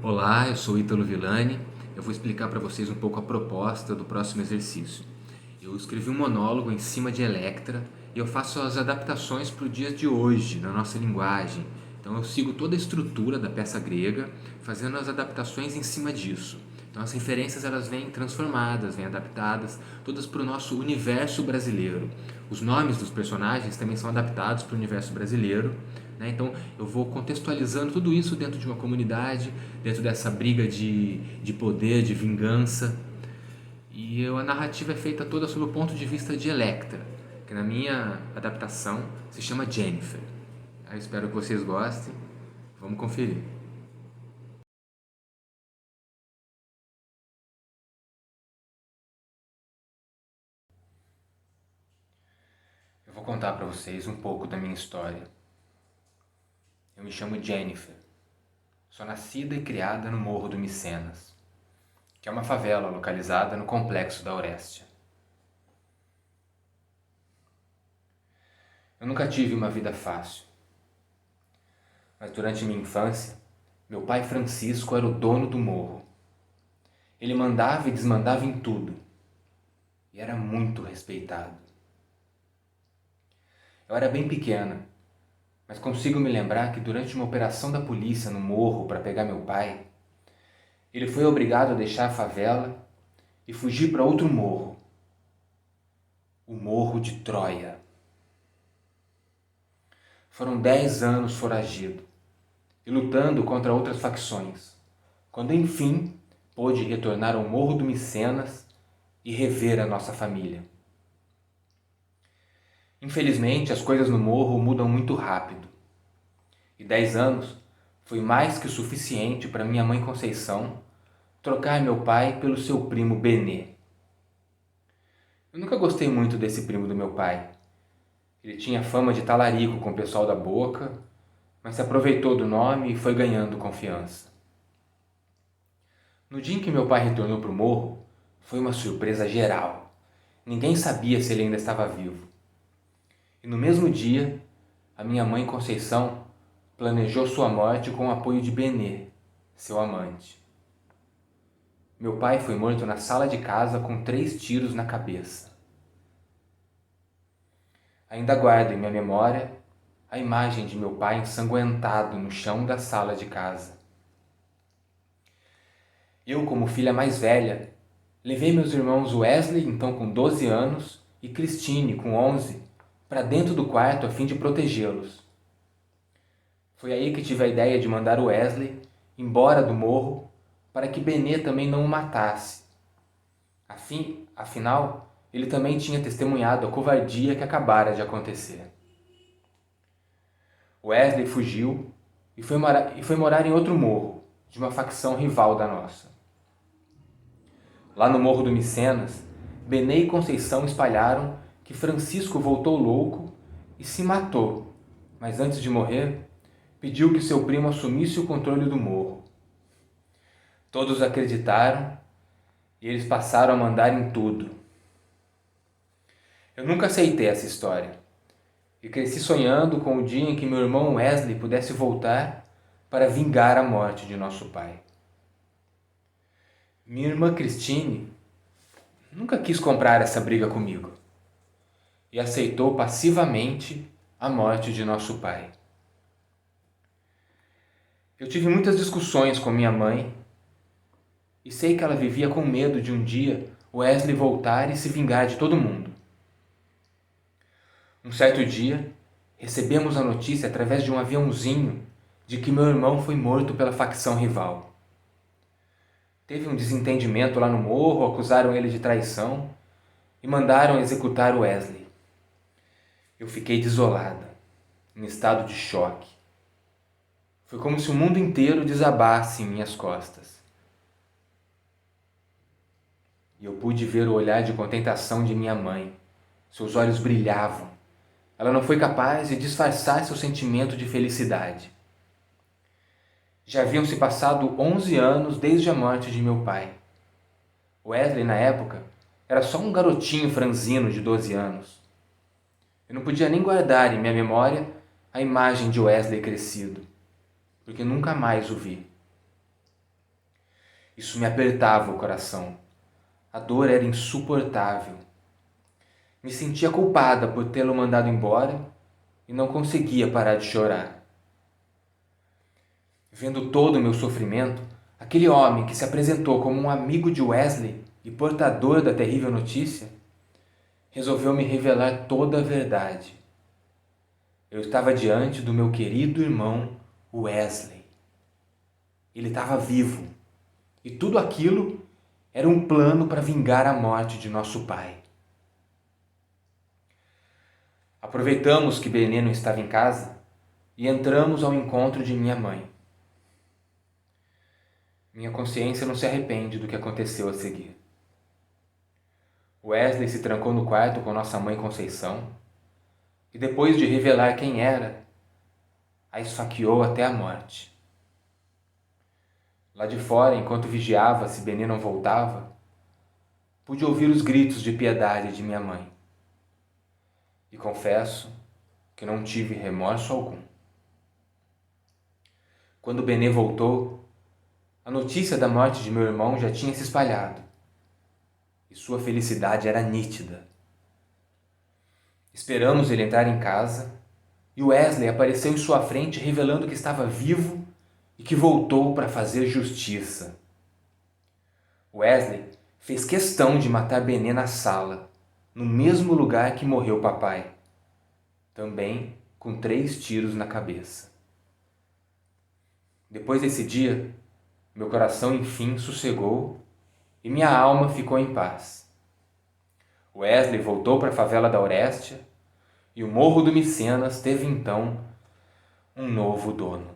Olá, eu sou Ítalo Villani. Eu vou explicar para vocês um pouco a proposta do próximo exercício. Eu escrevi um monólogo em cima de Electra e eu faço as adaptações para o dia de hoje, na nossa linguagem. Então eu sigo toda a estrutura da peça grega, fazendo as adaptações em cima disso. Então as referências elas vêm transformadas, vêm adaptadas, todas para o nosso universo brasileiro. Os nomes dos personagens também são adaptados para o universo brasileiro. Então eu vou contextualizando tudo isso dentro de uma comunidade, dentro dessa briga de poder, de vingança. E a narrativa é feita toda sob o ponto de vista de Electra, que na minha adaptação se chama Jennifer. Eu espero que vocês gostem. Vamos conferir. Eu vou contar para vocês um pouco da minha história. Eu me chamo Jennifer. Sou nascida e criada no Morro do Micenas, que é uma favela localizada no Complexo da Aurécia. Eu nunca tive uma vida fácil, mas durante minha infância, meu pai Francisco era o dono do morro. Ele mandava e desmandava em tudo e era muito respeitado. Eu era bem pequena, mas consigo me lembrar que durante uma operação da polícia no morro para pegar meu pai, ele foi obrigado a deixar a favela e fugir para outro morro, o Morro de Troia. Foram 10 anos foragido e lutando contra outras facções, quando enfim pôde retornar ao Morro do Micenas e rever a nossa família. Infelizmente, as coisas no morro mudam muito rápido. E 10 anos foi mais que o suficiente para minha mãe Conceição trocar meu pai pelo seu primo Benê. Eu nunca gostei muito desse primo do meu pai. Ele tinha fama de talarico com o pessoal da boca, mas se aproveitou do nome e foi ganhando confiança. No dia em que meu pai retornou para o morro, foi uma surpresa geral. Ninguém sabia se ele ainda estava vivo. E no mesmo dia, a minha mãe Conceição planejou sua morte com o apoio de Benê, seu amante. Meu pai foi morto na sala de casa com 3 tiros na cabeça. Ainda guardo em minha memória a imagem de meu pai ensanguentado no chão da sala de casa. Eu, como filha mais velha, levei meus irmãos Wesley, então com 12 anos, e Christine, com 11, para dentro do quarto a fim de protegê-los. Foi aí que tive a ideia de mandar o Wesley embora do morro para que Benê também não o matasse. Afinal, ele também tinha testemunhado a covardia que acabara de acontecer. Wesley fugiu e foi morar em outro morro, de uma facção rival da nossa. Lá no Morro do Micenas, Benê e Conceição espalharam que Francisco voltou louco e se matou, mas antes de morrer, pediu que seu primo assumisse o controle do morro. Todos acreditaram e eles passaram a mandar em tudo. Eu nunca aceitei essa história e cresci sonhando com o dia em que meu irmão Wesley pudesse voltar para vingar a morte de nosso pai. Minha irmã Christine nunca quis comprar essa briga comigo e aceitou passivamente a morte de nosso pai. Eu tive muitas discussões com minha mãe e sei que ela vivia com medo de um dia Wesley voltar e se vingar de todo mundo. Um certo dia, recebemos a notícia através de um aviãozinho de que meu irmão foi morto pela facção rival. Teve um desentendimento lá no morro, acusaram ele de traição e mandaram executar Wesley. Eu fiquei desolada, em estado de choque. Foi como se o mundo inteiro desabasse em minhas costas. E eu pude ver o olhar de contentação de minha mãe. Seus olhos brilhavam. Ela não foi capaz de disfarçar seu sentimento de felicidade. Já haviam se passado 11 anos desde a morte de meu pai. Wesley, na época, era só um garotinho franzino de 12 anos. Eu não podia nem guardar em minha memória a imagem de Wesley crescido, porque nunca mais o vi. Isso me apertava o coração. A dor era insuportável. Me sentia culpada por tê-lo mandado embora e não conseguia parar de chorar. Vendo todo o meu sofrimento, aquele homem que se apresentou como um amigo de Wesley e portador da terrível notícia, resolveu me revelar toda a verdade. Eu estava diante do meu querido irmão Wesley. Ele estava vivo e tudo aquilo era um plano para vingar a morte de nosso pai. Aproveitamos que Benê não estava em casa e entramos ao encontro de minha mãe. Minha consciência não se arrepende do que aconteceu a seguir. Wesley se trancou no quarto com nossa mãe Conceição e, depois de revelar quem era, a esfaqueou até a morte. Lá de fora, enquanto vigiava se Benê não voltava, pude ouvir os gritos de piedade de minha mãe. E confesso que não tive remorso algum. Quando Benê voltou, a notícia da morte de meu irmão já tinha se espalhado e sua felicidade era nítida. Esperamos ele entrar em casa e Wesley apareceu em sua frente revelando que estava vivo e que voltou para fazer justiça. Wesley fez questão de matar Benê na sala, no mesmo lugar que morreu papai, também com 3 tiros na cabeça. Depois desse dia, meu coração enfim sossegou e minha alma ficou em paz. Wesley voltou para a favela da Aurécia e o Morro do Micenas teve então um novo dono.